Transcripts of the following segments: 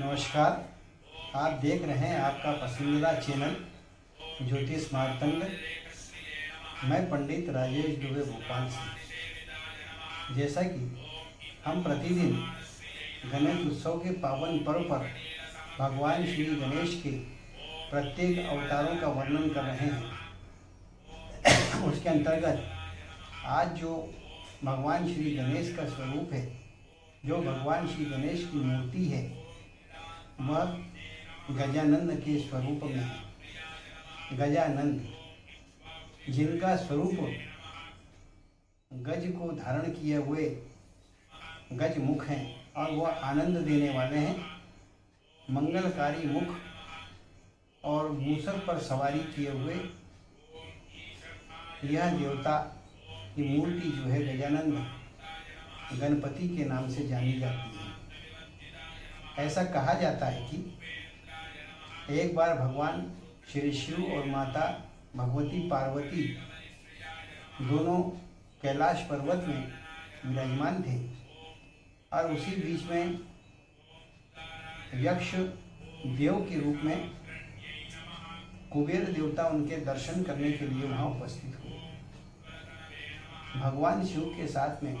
नमस्कार। आप देख रहे हैं आपका पसंदीदा चैनल ज्योतिष मार्तंड। मैं पंडित राजेश दुबे भोपाल से। जैसा कि हम प्रतिदिन गणेश उत्सव के पावन पर्व पर भगवान श्री गणेश के प्रत्येक अवतारों का वर्णन कर रहे हैं, उसके अंतर्गत आज जो भगवान श्री गणेश का स्वरूप है, जो भगवान श्री गणेश की मूर्ति है, वह गजानंद के स्वरूप में है। गजानंद, जिनका स्वरूप गज को धारण किए हुए गज मुख हैं और वह आनंद देने वाले हैं। मंगलकारी मुख और मूसक पर सवारी किए हुए यह देवता की मूर्ति जो है गजानंद गणपति के नाम से जानी जाती है। ऐसा कहा जाता है कि एक बार भगवान श्री शिव और माता भगवती पार्वती दोनों कैलाश पर्वत में विराजमान थे और उसी बीच में यक्ष देव के रूप में कुबेर देवता उनके दर्शन करने के लिए वहाँ उपस्थित हुए। भगवान शिव के साथ में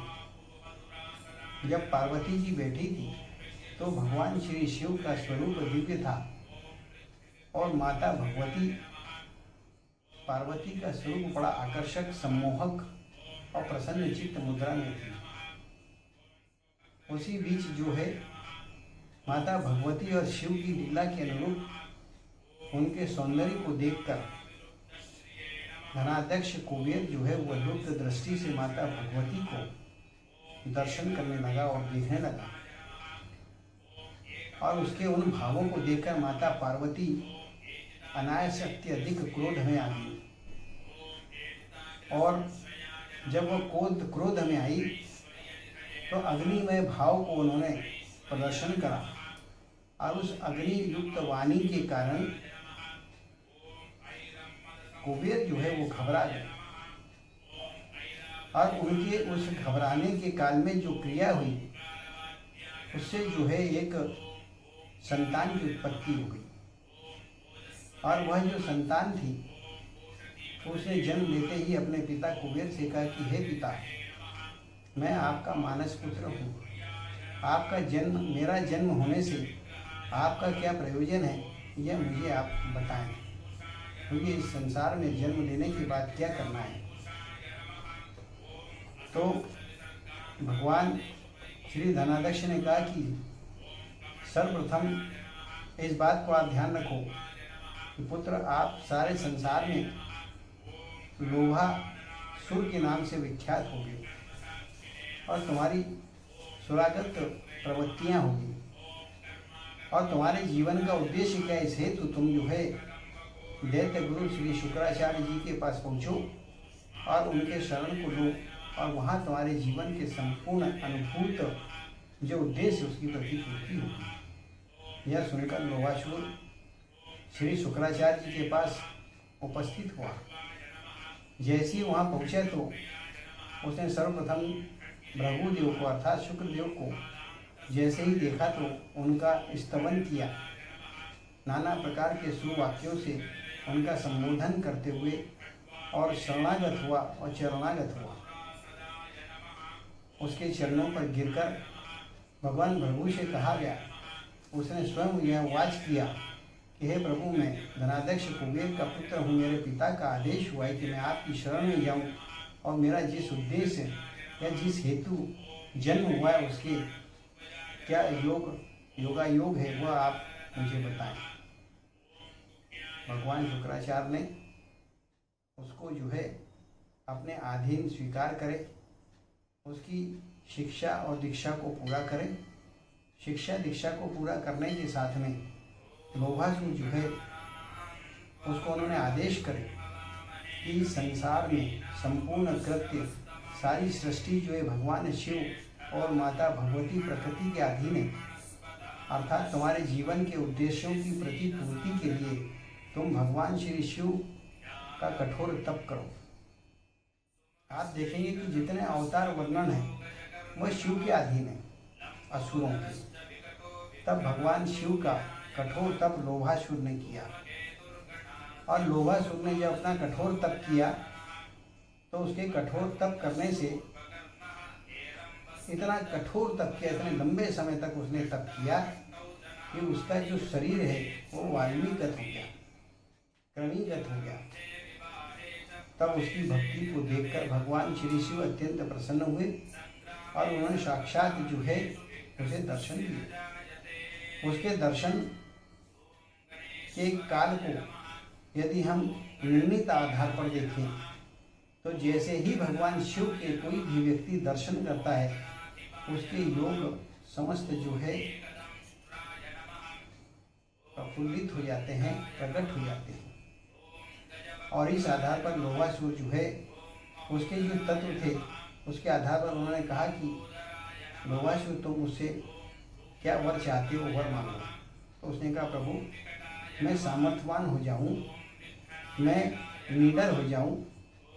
जब पार्वती जी बैठी थी तो भगवान श्री शिव का स्वरूप दिव्य था और माता भगवती पार्वती का स्वरूप बड़ा आकर्षक, सम्मोहक और प्रसन्न चित्त मुद्रा में थी। उसी बीच जो है माता भगवती और शिव की लीला के अनुरूप उनके सौंदर्य को देखकर धनाध्यक्ष कुबेर जो है वह लुप्त दृष्टि से माता भगवती को दर्शन करने लगा और देखने लगा और उसके उन भावों को देखकर माता पार्वती अनायास अत्यधिक क्रोध में आ गई। और जब वह क्रोध में आई तो अग्निमय भाव को उन्होंने प्रदर्शन करा और उस अग्नि युक्त वाणी के कारण कुबेर जो है वो घबरा गए और उनके उस घबराने के काल में जो क्रिया हुई उससे जो है एक संतान की उत्पत्ति हो गई। और वह जो संतान थी उसने जन्म लेते ही अपने पिता कुबेर से कहा कि हे पिता, मैं आपका मानस पुत्र हूँ, आपका जन्म, मेरा जन्म होने से आपका क्या प्रयोजन है यह मुझे आप बताएं, क्योंकि इस संसार में जन्म लेने के बाद क्या करना है। तो भगवान श्री धनाध्यक्ष ने कहा कि सर्वप्रथम इस बात को आप ध्यान रखो कि पुत्र, आप सारे संसार में लोभासुर के नाम से विख्यात होगे और तुम्हारी सुरागत प्रवृत्तियाँ होगी और तुम्हारे जीवन का उद्देश्य क्या, इस हेतु तुम जो है दैत्य गुरु श्री शुक्राचार्य जी के पास पहुँचो और उनके शरण को लो और वहाँ तुम्हारे जीवन के संपूर्ण अनुभूत जो उद्देश्य उसकी प्रतिपूर्ति होगी। यह सुनकर लोभासुर श्री शुक्राचार्य जी के पास उपस्थित हुआ। जैसे ही वहाँ पहुँचा तो उसने सर्वप्रथम भृगुदेव को अर्थात शुक्रदेव को जैसे ही देखा तो उनका स्तवन किया, नाना प्रकार के सुवाक्यों से उनका संबोधन करते हुए और शरणागत हुआ और चरणागत हुआ। उसके चरणों पर गिरकर भगवान भृगु से कहा गया, उसने स्वयं यह वाच किया कि हे प्रभु, मैं धनाध्यक्ष कुबेर का पुत्र हूँ, मेरे पिता का आदेश हुआ है कि मैं आपकी शरण में जाऊँ और मेरा जिस उद्देश्य या जिस हेतु जन्म हुआ है उसके क्या योगायोग है वह आप मुझे बताएं। भगवान शुक्राचार्य ने उसको जो है अपने अधीन स्वीकार करे, उसकी शिक्षा और दीक्षा को पूरा करें। शिक्षा दीक्षा को पूरा करने के साथ में लोभासुर जो है उसको उन्होंने आदेश करे कि संसार में संपूर्ण कृत्य, सारी सृष्टि जो है भगवान शिव और माता भगवती प्रकृति के अधीन है, अर्थात तुम्हारे जीवन के उद्देश्यों की प्रतिपूर्ति के लिए तुम भगवान श्री शिव का कठोर तप करो। आप देखेंगे कि जितने अवतार वर्णन है वह शिव के अधीन है, असुरों के। तब भगवान शिव का कठोर तप लोभासुर ने किया। और लोभासुर ने जब अपना कठोर तप किया तो उसके कठोर तप करने से, इतना कठोर तप किया, इतने लंबे समय तक उसने तप किया कि उसका जो शरीर है वो वाल्मीगत हो गया, कणीगत हो गया। तब उसकी भक्ति को देखकर भगवान श्री शिव अत्यंत प्रसन्न हुए और उन्होंने साक्षात जो है उसे दर्शन दिए। उसके दर्शन के काल को यदि हम नियमित आधार पर देखें तो जैसे ही भगवान शिव के कोई भी व्यक्ति दर्शन करता है उसके योग समस्त जो है प्रफुल्लित हो जाते हैं, प्रकट हो जाते हैं। और इस आधार पर लोभासुर जो है उसके जो तत्व थे उसके आधार पर उन्होंने कहा कि लोभासुर तुम मुझसे क्या वर चाहते हो, वर मांगो। तो उसने कहा प्रभु मैं सामर्थ्यवान हो जाऊं, मैं निडर हो जाऊं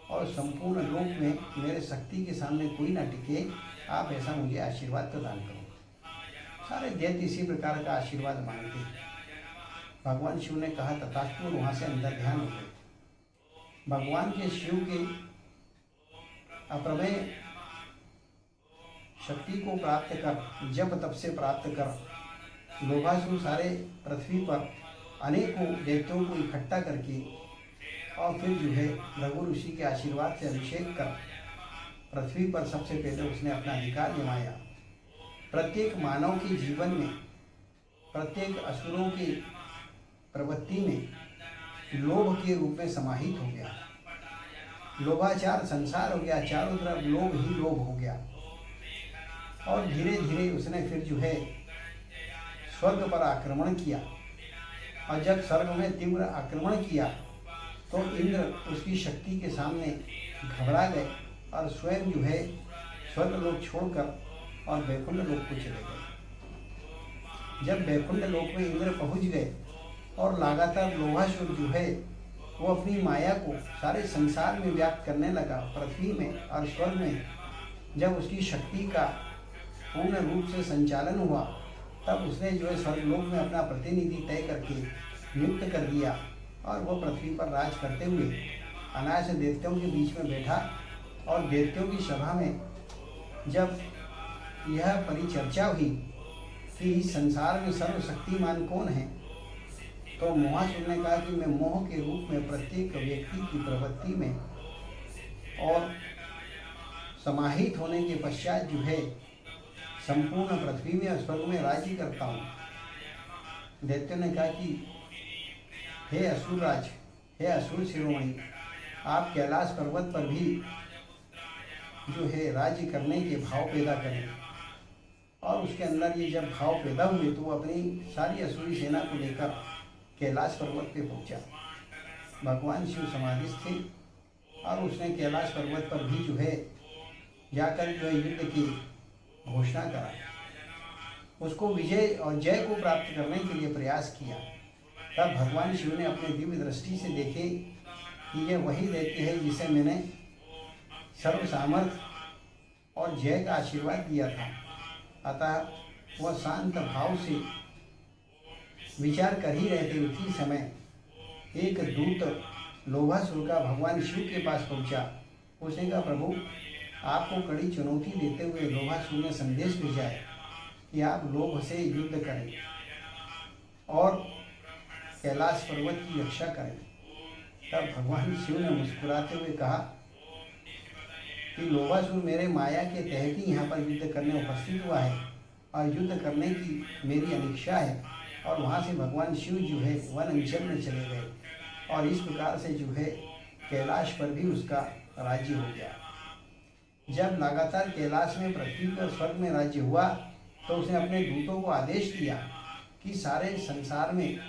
और संपूर्ण लोक में मेरे शक्ति के सामने कोई ना टिके, आप ऐसा मुझे आशीर्वाद प्रदान करो। सारे दैत्य इसी प्रकार का आशीर्वाद मांगते हैं। भगवान शिव ने कहा तथास्तु, वहाँ से अंदर ध्यान हो गए। भगवान के शिव के अप्रमेय शक्ति को प्राप्त कर, जब तब से प्राप्त कर, लोभासुर सारे पृथ्वी पर अनेकों दैत्यों को इकट्ठा करके और फिर जो है रघु ऋषि के आशीर्वाद से अभिषेक कर पृथ्वी पर सबसे पहले उसने अपना अधिकार जमाया। प्रत्येक मानव के जीवन में, प्रत्येक असुरों की प्रवृत्ति में लोभ के रूप में समाहित हो गया। लोभाचार संसार हो गया, चारों तरफ लोभ ही लोभ हो गया। और धीरे धीरे उसने फिर जो है स्वर्ग पर आक्रमण किया। और जब स्वर्ग में तीव्र आक्रमण किया तो इंद्र उसकी शक्ति के सामने घबरा गए और स्वयं जो है स्वर्ग लोक छोड़कर और वैकुंठ लोक को चले गए। जब वैकुंठ लोक में इंद्र पहुंच गए और लगातार लोभासुर जो है वो अपनी माया को सारे संसार में व्याप्त करने लगा, पृथ्वी में और स्वर्ग में। जब उसकी शक्ति का पूर्ण रूप से संचालन हुआ तब उसने जो है स्वर्गलोक में अपना प्रतिनिधि तय करके नियुक्त कर दिया और वो पृथ्वी पर राज करते हुए अनायास देवताओं के बीच में बैठा। और देवताओं की सभा में जब यह परिचर्चा हुई कि इस संसार में सर्वशक्तिमान कौन है, तो मोहासुर ने कहा कि मैं मोह के रूप में प्रत्येक व्यक्ति की प्रवृत्ति में और समाहित होने के पश्चात जो है संपूर्ण पृथ्वी में और स्वर्ग में राज्य करता हूँ। दैत्य ने कहा कि हे असुरराज, हे असुर शिरोमणि, आप कैलाश पर्वत पर भी जो है राज्य करने के भाव पैदा करें। और उसके अंदर ये जब भाव पैदा हुए तो वो अपनी सारी असुरी सेना को लेकर कैलाश पर्वत पे पहुंचा। भगवान शिव समाधिस्थ थे और उसने कैलाश पर्वत पर भी जो है जाकर जो है युद्ध की घोषणा करा। उसको विजय और जय को प्राप्त करने के लिए प्रयास किया। तब भगवान शिव ने अपने दिव्य दृष्टि से देखे कि यह वही दैत्य है जिसे मैंने सर्व सामर्थ्य और जय का आशीर्वाद दिया था। अतः वह शांत भाव से विचार कर ही रहे थे। उसी समय एक दूत लोभासुर का भगवान शिव के पास पहुंचा। उसने कहा प्रभु, आपको कड़ी चुनौती देते हुए लोभासुर ने संदेश भेजा है कि आप लोभ से युद्ध करें और कैलाश पर्वत की रक्षा करें। तब भगवान शिव ने मुस्कुराते हुए कहा कि लोभासुर मेरे माया के तहत ही यहाँ पर युद्ध करने उपस्थित हुआ है और युद्ध करने की मेरी अनिच्छा है। और वहाँ से भगवान शिव जो है वन अंचल में चले गए और इस प्रकार से जो है कैलाश पर भी उसका राज्य हो गया। जब लगातार कैलाश में, पृथ्वी पर, स्वर्ग में राज्य हुआ तो उसने अपने दूतों को आदेश दिया कि सारे संसार में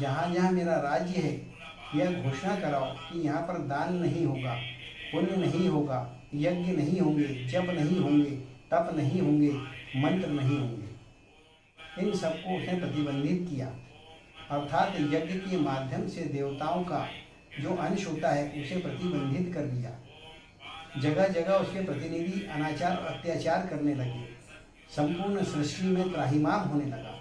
जहाँ जहाँ मेरा राज्य है यह घोषणा कराओ कि यहाँ पर दान नहीं होगा, पुण्य नहीं होगा, यज्ञ नहीं होंगे, जप नहीं होंगे, तप नहीं होंगे, मंत्र नहीं होंगे। इन सबको उसने प्रतिबंधित किया। अर्थात यज्ञ के माध्यम से देवताओं का जो अंश होता है उसे प्रतिबंधित कर दिया। जगह जगह उसके प्रतिनिधि अनाचार अत्याचार करने लगे। संपूर्ण सृष्टि में त्राहिमाम होने लगा।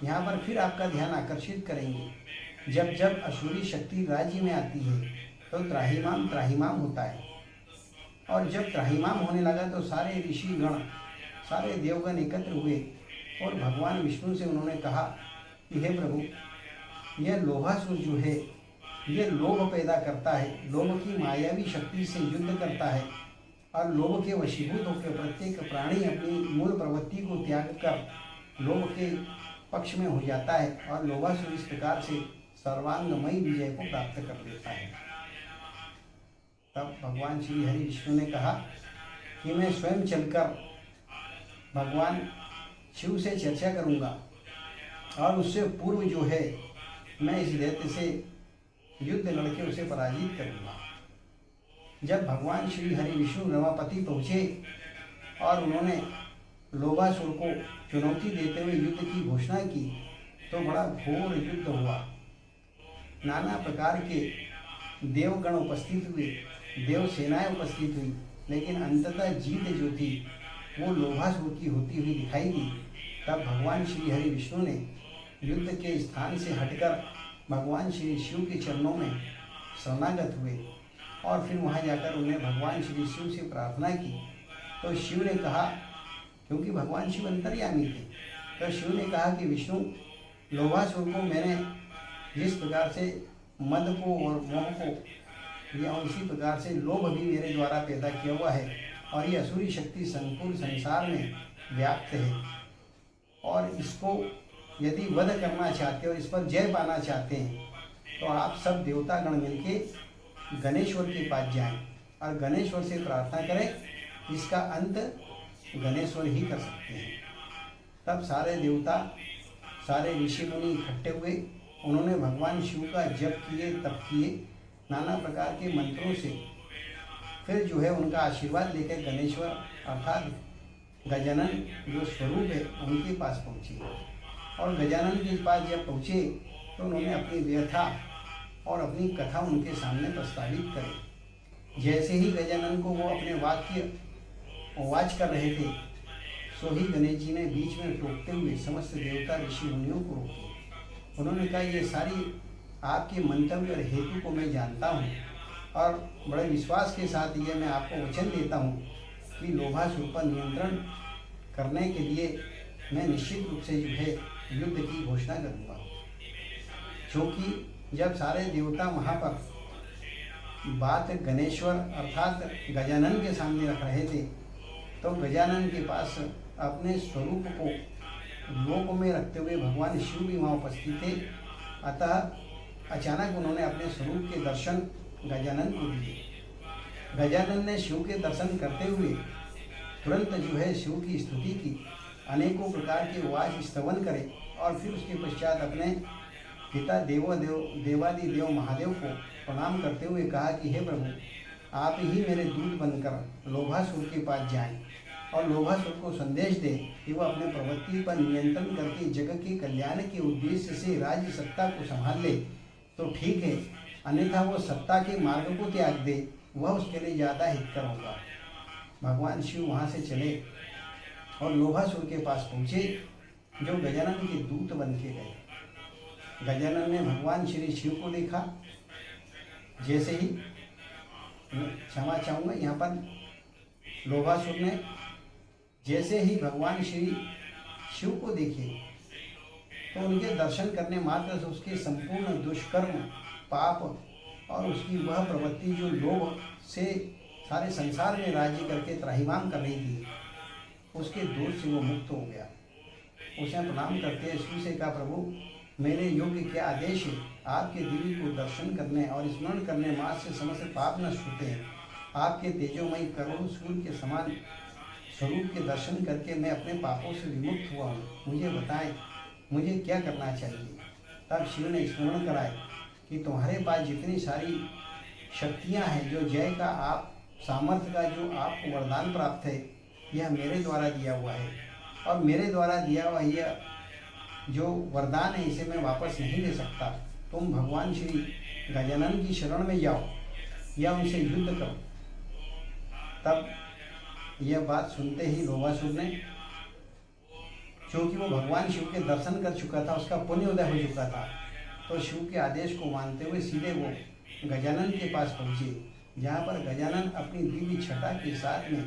यहाँ पर फिर आपका ध्यान आकर्षित करेंगे। जब जब असुरी शक्ति राज्य में आती है तो त्राहिमाम त्राहिमाम होता है, और जब त्राहिमाम होने लगा तो सारे ऋषिगण, सारे देवगण एकत्र हुए और भगवान विष्णु से उन्होंने कहा कि हे प्रभु, यह लोभासुर जो है ये लोभ पैदा करता है, लोभ की मायावी शक्ति से युद्ध करता है, और लोभ के वशीभूत होकर प्रत्येक प्राणी अपनी मूल प्रवृत्ति को त्याग कर लोभ के पक्ष में हो जाता है, और लोभासुर इस प्रकार से सर्वांगमयी विजय को प्राप्त कर लेता है। तब भगवान श्री हरि विष्णु ने कहा कि मैं स्वयं चलकर भगवान शिव से चर्चा करूंगा, और उससे पूर्व जो है मैं इस दैत्य से युद्ध लड़के उसे पराजित करूंगा। जब भगवान श्री हरि विष्णु रमापति पहुँचे और उन्होंने लोभासुर को चुनौती देते हुए युद्ध की घोषणा की तो बड़ा घोर युद्ध हुआ। नाना प्रकार के देवगण उपस्थित हुए, देव सेनाएं उपस्थित हुई, लेकिन अंततः जीत जो थी वो लोभासुर की होती हुई दिखाई दी। तब भगवान श्री हरि विष्णु ने युद्ध के स्थान से हटकर भगवान श्री शिव के चरणों में शरणागत हुए, और फिर वहाँ जाकर उन्हें भगवान श्री शिव से प्रार्थना की। तो शिव ने कहा, क्योंकि भगवान शिव अंतर्यामी थे, तो शिव ने कहा कि विष्णु, लोभासुर को मैंने जिस प्रकार से मद को और मोह को या उसी प्रकार से लोभ भी मेरे द्वारा पैदा किया हुआ है, और ये असुरी शक्ति संपूर्ण संसार में व्याप्त है, और इसको यदि वध करना चाहते हो और इस पर जय पाना चाहते हैं तो आप सब देवतागण मिलके गणेश्वर के पास जाएं और गणेश्वर से प्रार्थना करें। इसका अंत गणेश्वर ही कर सकते हैं। तब सारे देवता, सारे ऋषि मुनि इकट्ठे हुए। उन्होंने भगवान शिव का जप किए, तप किए, नाना प्रकार के मंत्रों से फिर जो है उनका आशीर्वाद लेकर गणेश्वर अर्थात गजानन जो स्वरूप है उनके पास पहुँचे। और गजानन के पास जब पहुँचे तो उन्होंने अपनी व्यथा और अपनी कथा उनके सामने प्रस्तावित करी। जैसे ही गजानन को वो अपने वाक्य वाच कर रहे थे, सो ही गणेश जी ने बीच में टोकते हुए समस्त देवता ऋषि मुनियों को रोके। उन्होंने कहा, ये सारी आपके मंतव्य और हेतु को मैं जानता हूँ, और बड़े विश्वास के साथ ये मैं आपको वचन देता हूँ कि लोभासुर पर नियंत्रण करने के लिए मैं निश्चित रूप से जो है युद्ध की घोषणा करूँगा। क्योंकि जब सारे देवता वहाँ पर बात गणेश्वर अर्थात गजानन के सामने रख रहे थे, तो गजानन के पास अपने स्वरूप को लोक में रखते हुए भगवान शिव भी वहाँ उपस्थित थे। अतः अचानक उन्होंने अपने स्वरूप के दर्शन गजानन को दिए। गजानन ने शिव के दर्शन करते हुए तुरंत जो है शिव की स्तुति की, अनेकों प्रकार के वाच स्तवन करे, और फिर उसके पश्चात अपने पिता देवादि देव महादेव को प्रणाम करते हुए कहा कि हे प्रभु, आप ही मेरे दूत बनकर लोभासुर के पास जाएं और लोभासुर को संदेश दें कि वह अपने प्रवृत्ति पर नियंत्रण करके जगत के कल्याण के उद्देश्य से राज्य सत्ता को संभाल ले तो ठीक है, अन्यथा वो सत्ता के मार्ग को त्याग दे, वह उसके लिए ज़्यादा हितकर होगा। भगवान शिव वहाँ से चले और लोभासुर के पास पहुँचे, जो गजानन के दूत बन के गए। गजानन ने भगवान श्री शिव को देखा। जैसे ही, क्षमा चाहूँगा यहाँ पर, लोभासुर ने जैसे ही भगवान श्री शिव को देखे तो उनके दर्शन करने मात्र से उसके संपूर्ण दुष्कर्म, पाप और उसकी वह प्रवृत्ति जो लोभ से सारे संसार में राज्य करके त्राहिमाम कर रही थी, उसके दोष से वो मुक्त हो गया। उसे प्रणाम करते शिव से कहा, प्रभु मेरे योग्य क्या आदेश है? आपके दिव्य को दर्शन करने और स्मरण करने मात्र से समस्त पाप नष्ट होते हैं। आपके तेजोमयी करोड़ों सूर्य के समान स्वरूप के दर्शन करके मैं अपने पापों से विमुक्त हुआ हूँ। मुझे बताएं, मुझे क्या करना चाहिए? तब शिव ने स्मरण कराए कि तुम्हारे पास जितनी सारी शक्तियाँ हैं, जो जय का आप सामर्थ्य का जो आपको वरदान प्राप्त है, यह मेरे द्वारा दिया हुआ है, और मेरे द्वारा दिया हुआ यह जो वरदान है इसे मैं वापस नहीं ले सकता। तुम भगवान श्री गजानन की शरण में जाओ या उनसे युद्ध करो। तब यह बात सुनते ही लोभासुर ने क्योंकि वो भगवान शिव के दर्शन कर चुका था, उसका पुण्योदय हो चुका था। तो शिव के आदेश को मानते हुए सीधे वो गजानन के पास पहुँचे, जहाँ पर गजानन अपनी दिव्य छटा के साथ में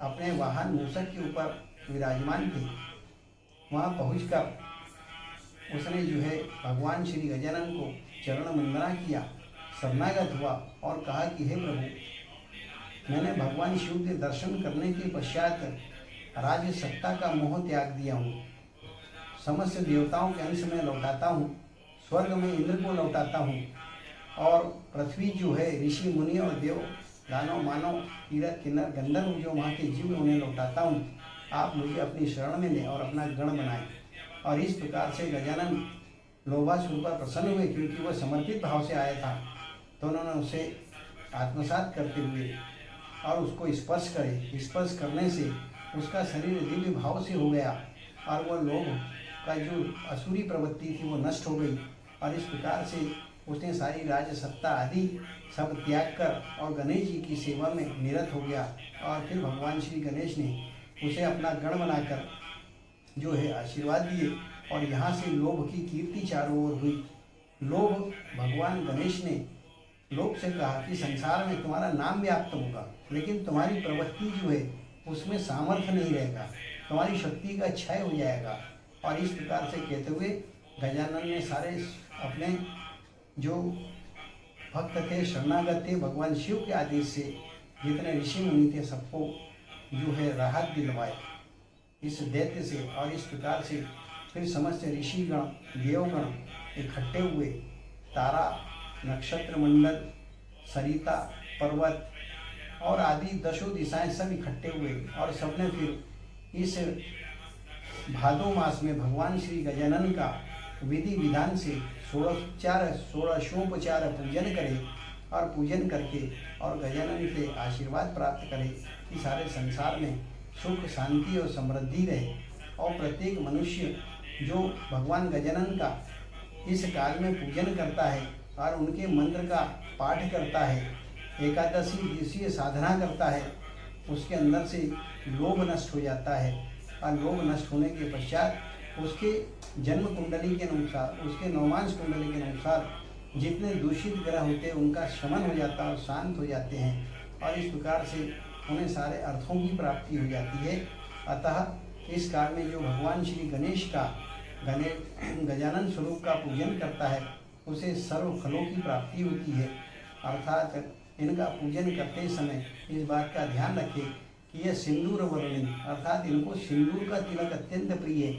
अपने वाहन मूषक के ऊपर विराजमान थे। वहाँ पहुँचकर उसने जो है भगवान श्री गजानन को चरण वंदना किया, शरणागत हुआ और कहा कि हे प्रभु, मैंने भगवान शिव के दर्शन करने के पश्चात राज्य सत्ता का मोह त्याग दिया हूँ। समस्त देवताओं के अंश में लौटाता हूँ, स्वर्ग में इंद्र को लौटाता हूँ और पृथ्वी जो है ऋषि मुनि और देव दानव मानव तीरथ किन्नर गंधर्व जो वहाँ के जीव उन्हें लौटाता हूँ। आप मुझे अपनी शरण में लें और अपना गण बनाएं। और इस प्रकार से गजानन लोभासुर पर प्रसन्न हुए, क्योंकि वह समर्पित भाव से आया था। तो उन्होंने उसे आत्मसात करते हुए और उसको स्पर्श करने से उसका शरीर दिव्य भाव से हो गया और वह लोभ का जो असुरी प्रवृत्ति थी वो नष्ट हो गई। और इस प्रकार से उसने सारी राज सत्ता आदि सब त्याग कर और गणेश जी की सेवा में निरत हो गया। और फिर भगवान श्री गणेश ने उसे अपना गण बनाकर जो है आशीर्वाद दिए और यहाँ से लोभ की कीर्ति चारों ओर हुई। लोभ भगवान गणेश ने लोभ से कहा कि संसार में तुम्हारा नाम व्याप्त होगा, लेकिन तुम्हारी प्रवृत्ति जो है उसमें सामर्थ्य नहीं रहेगा, तुम्हारी शक्ति का क्षय हो जाएगा। और इस प्रकार से कहते हुए गजानन ने सारे अपने जो भक्त थे, शरणागत थे, भगवान शिव के आदेश से जितने ऋषि मुनि थे सबको जो है राहत दिलवाए इस दैत्य से। और इस प्रकार से फिर समस्त ऋषिगण देवगण इकट्ठे हुए, तारा नक्षत्र मंडल सरिता पर्वत और आदि दशों दिशाएं सब इकट्ठे हुए और सबने फिर इस भादो मास में भगवान श्री गजानन का विधि विधान से षोडशोपचार पूजन करे और पूजन करके और गजानन से आशीर्वाद प्राप्त करे कि सारे संसार में सुख शांति और समृद्धि रहे। और प्रत्येक मनुष्य जो भगवान गजानन का इस काल में पूजन करता है और उनके मंत्र का पाठ करता है, एकादशी दिवसीय साधना करता है, उसके अंदर से लोभ नष्ट हो जाता है। और लोभ नष्ट होने के पश्चात उसके जन्म कुंडली के अनुसार, उसके नवमांश कुंडली के अनुसार जितने दूषित ग्रह होते हैं उनका शमन हो जाता है और शांत हो जाते हैं। और इस प्रकार से उन्हें सारे अर्थों की प्राप्ति हो जाती है। अतः इस काल में जो भगवान श्री गणेश का गजानन स्वरूप का पूजन करता है उसे सर्व फलों की प्राप्ति होती है। अर्थात इनका पूजन करते समय इस बात का ध्यान रखें कि यह सिंदूर वर्णित, अर्थात इनको सिंदूर का तिलक अत्यंत प्रिय है।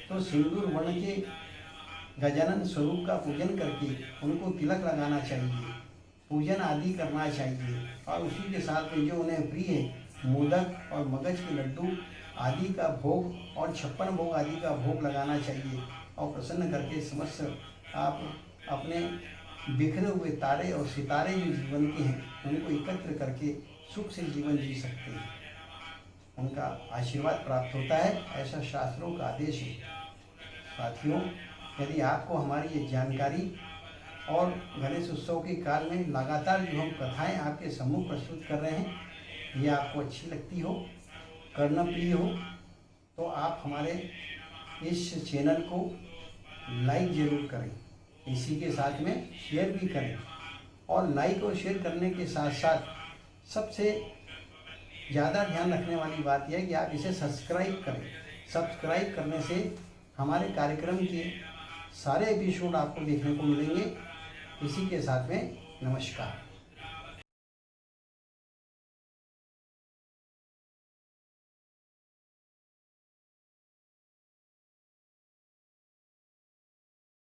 तो सिंदूर वर्ण के गजानन स्वरूप का पूजन करके उनको तिलक लगाना चाहिए, पूजन आदि करना चाहिए। और उसी के साथ में जो उन्हें प्रिय है मोदक और मगज के लड्डू आदि का भोग और 56 भोग आदि का भोग लगाना चाहिए। और प्रसन्न करके समस्त आप अपने बिखरे हुए तारे और सितारे जो जीवन के हैं उनको एकत्र करके सुख से जीवन जी सकते हैं, उनका आशीर्वाद प्राप्त होता है, ऐसा शास्त्रों का आदेश है। साथियों, यदि आपको हमारी ये जानकारी और गणेश उत्सव के काल में लगातार जो हम कथाएं आपके सम्मुख प्रस्तुत कर रहे हैं ये आपको अच्छी लगती हो, कर्णप्रिय हो, तो आप हमारे इस चैनल को लाइक ज़रूर करें, इसी के साथ में शेयर भी करें। और लाइक और शेयर करने के साथ साथ सबसे ज़्यादा ध्यान रखने वाली बात यह है कि आप इसे सब्सक्राइब करें। सब्सक्राइब करने से हमारे कार्यक्रम के सारे एपिसोड आपको देखने को मिलेंगे। इसी के साथ में नमस्कार।